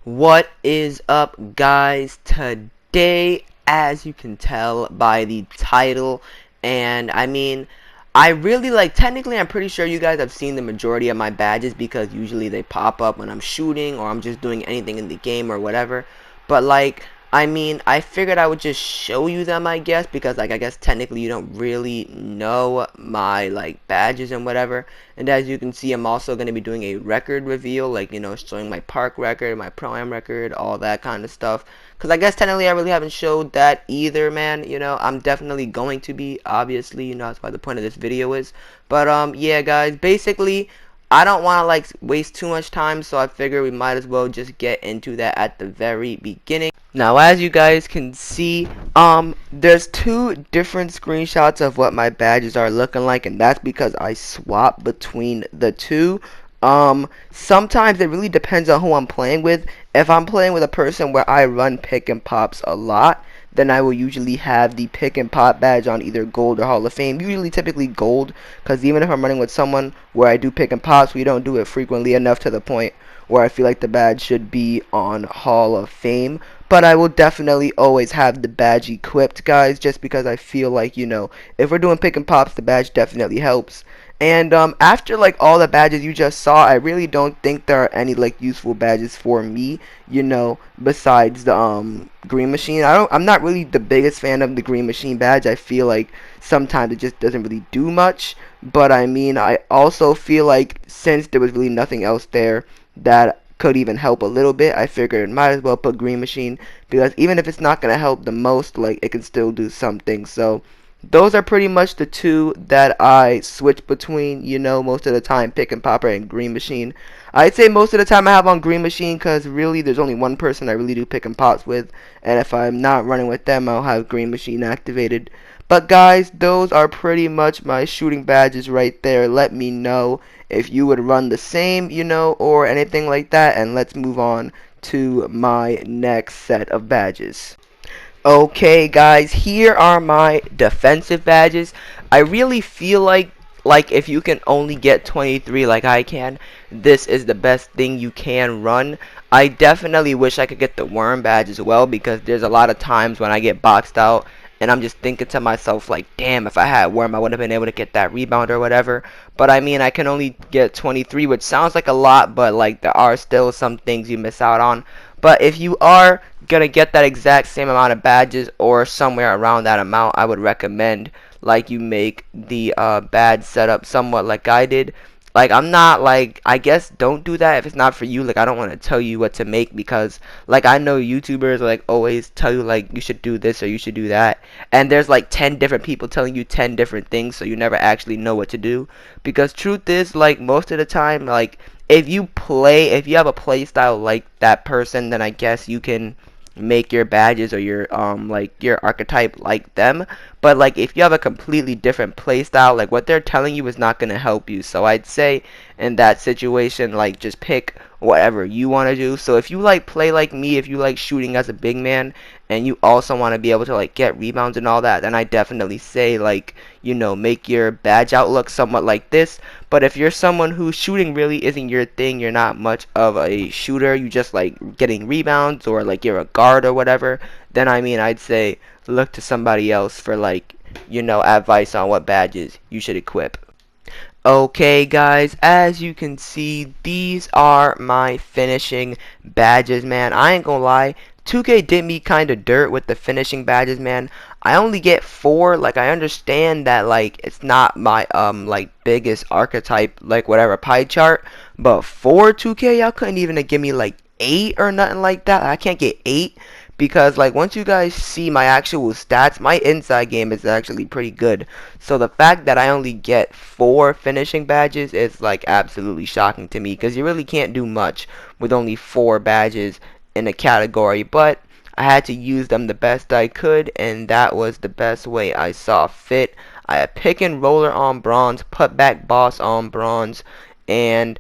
What is up, guys? Today, as you can tell by the title, and I really technically, I'm pretty sure you guys have seen the majority of my badges because usually they pop up when I'm shooting or I'm just doing anything in the game or whatever. But I figured I would just show you them, I guess, because I guess technically you don't really know my badges and whatever. And as you can see, I'm also going to be doing a record reveal, showing my park record, my pro-am record, all that kind of stuff. Because I guess technically I really haven't showed that either, man. I'm definitely going to be, obviously, that's why the point of this video is. But yeah, guys, basically I don't want to waste too much time, so I figure we might as well just get into that at the very beginning. Now, as you guys can see, there's two different screenshots of what my badges are looking like, and that's because I swap between the two. Sometimes it really depends on who I'm playing with. If I'm playing with a person where I run pick and pops a lot, then I will usually have the pick and pop badge on either gold or Hall of Fame. Usually typically gold, because even if I'm running with someone where I do pick and pops, we don't do it frequently enough to the point where I feel like the badge should be on Hall of Fame. But I will definitely always have the badge equipped, guys, just because I feel like, if we're doing pick and pops, the badge definitely helps. And after all the badges you just saw, I really don't think there are any useful badges for me, besides the green machine. I'm not really the biggest fan of the green machine badge. I feel like sometimes it just doesn't really do much. But I also feel like since there was really nothing else there that could even help a little bit, I figured might as well put green machine, because even if it's not gonna help the most, it can still do something. So those are pretty much the two that I switch between, most of the time, pick and popper and green machine. I'd say most of the time I have on green machine because really there's only one person I really do pick and pops with, and if I'm not running with them, I'll have green machine activated. But guys, those are pretty much my shooting badges right there. Let me know if you would run the same, or anything like that, and let's move on to my next set of badges. Okay, guys, here are my defensive badges. I really feel like if you can only get 23 like I can, this is the best thing you can run. I definitely wish I could get the worm badge as well, because there's a lot of times when I get boxed out and I'm just thinking to myself damn, if I had worm I would have been able to get that rebound or whatever. But I can only get 23, which sounds like a lot, but there are still some things you miss out on. But if you are gonna get that exact same amount of badges or somewhere around that amount, I would recommend you make the badge setup somewhat like I did. I'm not I guess don't do that if it's not for you. I don't want to tell you what to make, because I know YouTubers always tell you you should do this or you should do that, and there's 10 different people telling you 10 different things, so you never actually know what to do. Because truth is, most of the time, if you have a play style like that person, then I guess you can make your badges or your your archetype like them. But if you have a completely different play style, what they're telling you is not going to help you. So I'd say in that situation, just pick whatever you want to do. So if you play like me, if you like shooting as a big man and you also want to be able to get rebounds and all that, then I definitely say make your badge outlook somewhat like this. But if you're someone who's shooting really isn't your thing, you're not much of a shooter, you just getting rebounds, or you're a guard or whatever, then I'd say look to somebody else for advice on what badges you should equip. Okay, guys, as you can see, these are my finishing badges, man. I ain't gonna lie, 2K did me kind of dirt with the finishing badges, man. I only get 4. I understand that it's not my biggest archetype, whatever pie chart, but 4 2K, y'all couldn't even give me 8 or nothing like that. I can't get 8 because once you guys see my actual stats, my inside game is actually pretty good. So the fact that I only get 4 finishing badges is absolutely shocking to me, because you really can't do much with only 4 badges in a category. But I had to use them the best I could, and that was the best way I saw fit. I had pick and roller on bronze, putback boss on bronze, and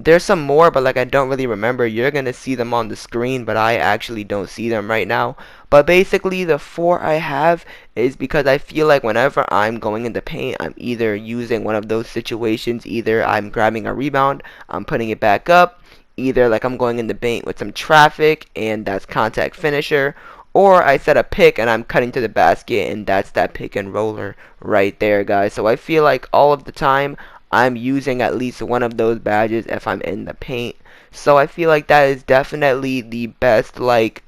there's some more, but I don't really remember. You're gonna see them on the screen, but I actually don't see them right now. But basically the 4 I have is because I feel whenever I'm going in the paint, I'm either using one of those situations. Either I'm grabbing a rebound, I'm putting it back up, Either like I'm going in the paint with some traffic and that's contact finisher, or I set a pick and I'm cutting to the basket and that's that pick and roller right there, guys. So I feel like all of the time I'm using at least one of those badges if I'm in the paint. So I feel like that is definitely the best like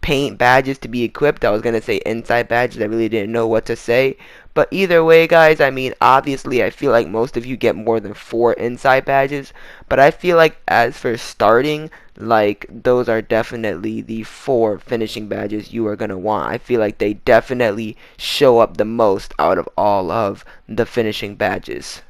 paint badges to be equipped. I was gonna say inside badges, I really didn't know what to say, but either way, guys, I mean, obviously I feel like most of you get more than 4 inside badges, but I feel like as for starting, like those are definitely the 4 finishing badges you are gonna want. I feel like they definitely show up the most out of all of the finishing badges.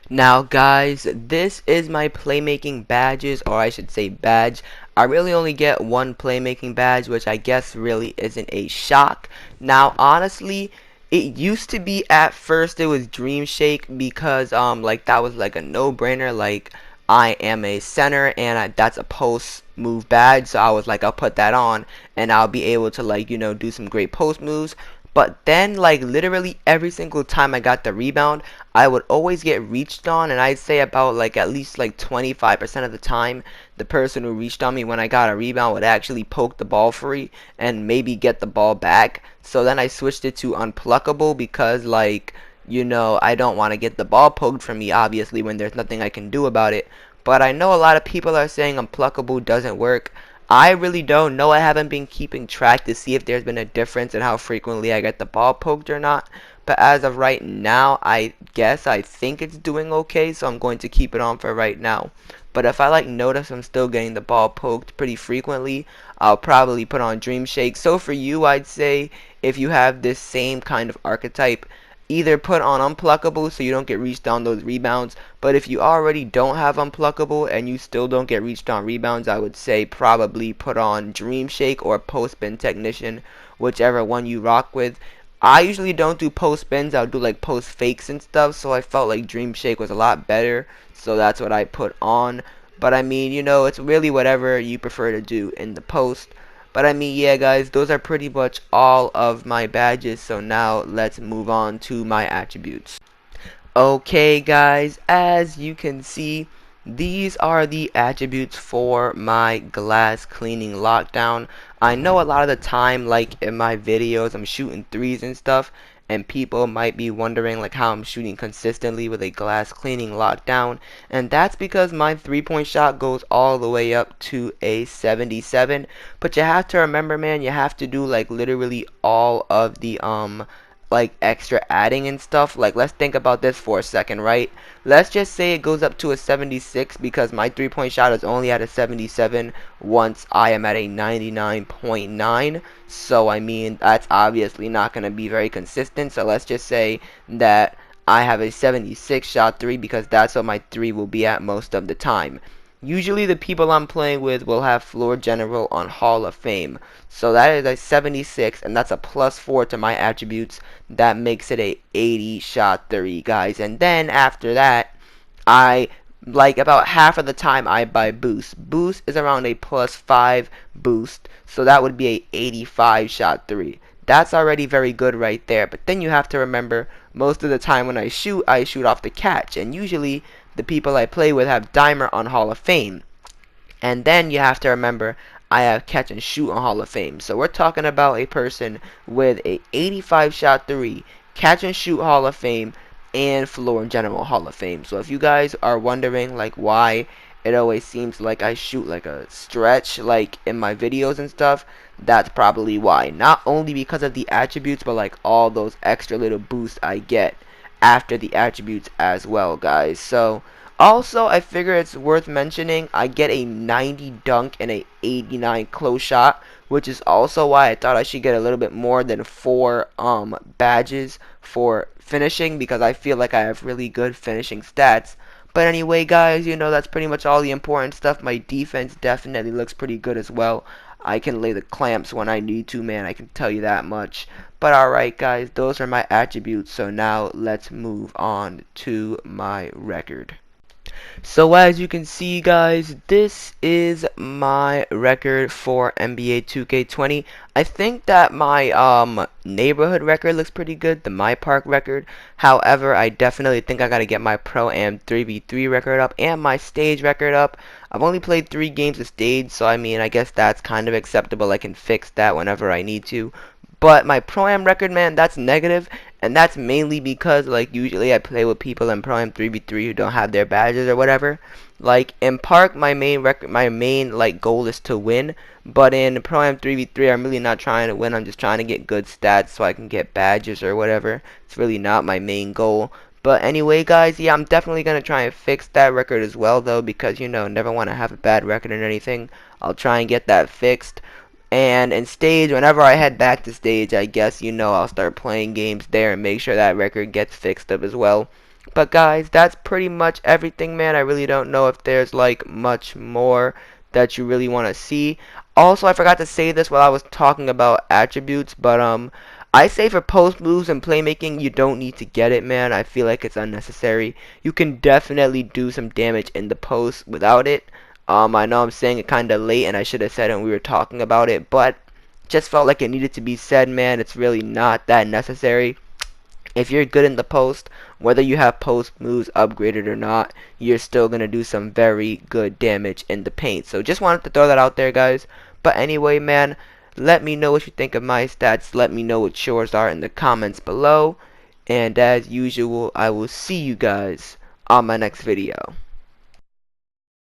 Now guys, this is my playmaking badges, or I should say badge. I really only get one playmaking badge, which I guess really isn't a shock. Now honestly, it used to be at first it was Dream Shake because like that was like a no-brainer, like I am a center and that's a post move badge, so I was like I'll put that on and I'll be able to like, you know, do some great post moves. But then like literally every single time I got the rebound, I would always get reached on, and I'd say about like at least like 25% of the time the person who reached on me when I got a rebound would actually poke the ball free and maybe get the ball back. So then I switched it to unpluckable because like, you know, I don't want to get the ball poked from me obviously when there's nothing I can do about it. But I know a lot of people are saying unpluckable doesn't work. I really don't know. I haven't been keeping track to see if there's been a difference in how frequently I get the ball poked or not. But as of right now, I think it's doing okay, so I'm going to keep it on for right now. But if I like notice I'm still getting the ball poked pretty frequently, I'll probably put on Dream Shake. So for you, I'd say if you have this same kind of archetype, either put on unpluckable so you don't get reached on those rebounds. But if you already don't have unpluckable and you still don't get reached on rebounds, I would say probably put on Dream Shake or Post Spin Technician, whichever one you rock with. I usually don't do post spins, I'll do like post fakes and stuff, so I felt like Dream Shake was a lot better, so that's what I put on. But I mean, you know, it's really whatever you prefer to do in the post. But I mean, yeah guys, those are pretty much all of my badges, so now let's move on to my attributes. Okay guys, as you can see, these are the attributes for my glass cleaning lockdown. I know a lot of the time, like in my videos, I'm shooting threes and stuff, and people might be wondering like how I'm shooting consistently with a glass cleaning lockdown, and that's because my 3-point shot goes all the way up to a 77. But you have to remember, man, you have to do like literally all of the like extra adding and stuff. Like let's think about this for a second, right? Let's just say it goes up to a 76 because my 3-point shot is only at a 77 once I am at a 99.9. So I mean, that's obviously not going to be very consistent. So let's just say that I have a 76 shot 3 because that's what my 3 will be at most of the time. Usually the people I'm playing with will have Floor General on Hall of Fame. So that is a 76, and that's a +4 to my attributes. That makes it a 80 shot 3, guys. And then after that, I like about half of the time I buy boost. Boost is around a +5 boost, so that would be a 85 shot 3. That's already very good right there. But then you have to remember, most of the time when I shoot off the catch, and usually the people I play with have Dimer on Hall of Fame. And then you have to remember, I have catch and shoot on Hall of Fame. So we're talking about a person with a 85 shot 3, catch and shoot Hall of Fame, and Floor General Hall of Fame. So if you guys are wondering like why it always seems like I shoot like a stretch like in my videos and stuff, that's probably why. Not only because of the attributes, but like all those extra little boosts I get after the attributes as well, guys. So also I figure it's worth mentioning I get a 90 dunk and a 89 close shot, which is also why I thought I should get a little bit more than 4 badges for finishing, because I feel like I have really good finishing stats. But anyway guys, you know, that's pretty much all the important stuff. My defense definitely looks pretty good as well. I can lay the clamps when I need to, man, I can tell you that much. But alright guys, those are my attributes, so now let's move on to my record. So as you can see guys, this is my record for NBA 2K20. I think that my neighborhood record looks pretty good, the My Park record. However, I definitely think I gotta get my Pro Am 3v3 record up and my stage record up. I've only played 3 games of stage, so I mean, I guess that's kind of acceptable. I can fix that whenever I need to. But my Pro-Am record, man, that's negative, and that's mainly because, like, usually I play with people in Pro-Am 3v3 who don't have their badges or whatever. Like, in Park, my main, like, goal is to win, but in Pro-Am 3v3, I'm really not trying to win. I'm just trying to get good stats so I can get badges or whatever. It's really not my main goal. But anyway, guys, yeah, I'm definitely going to try and fix that record as well, though, because, you know, never want to have a bad record or anything. I'll try and get that fixed. And in stage, whenever I head back to stage, I guess, you know, I'll start playing games there and make sure that record gets fixed up as well. But guys, that's pretty much everything, man. I really don't know if there's like much more that you really want to see. Also, I forgot to say this while I was talking about attributes, but I say for post moves and playmaking, you don't need to get it, man. I feel like it's unnecessary. You can definitely do some damage in the post without it. I know I'm saying it kind of late, and I should have said it when we were talking about it, but just felt like it needed to be said, man. It's really not that necessary. If you're good in the post, whether you have post moves upgraded or not, you're still going to do some very good damage in the paint. So just wanted to throw that out there, guys. But anyway, man, let me know what you think of my stats. Let me know what yours are in the comments below. And as usual, I will see you guys on my next video.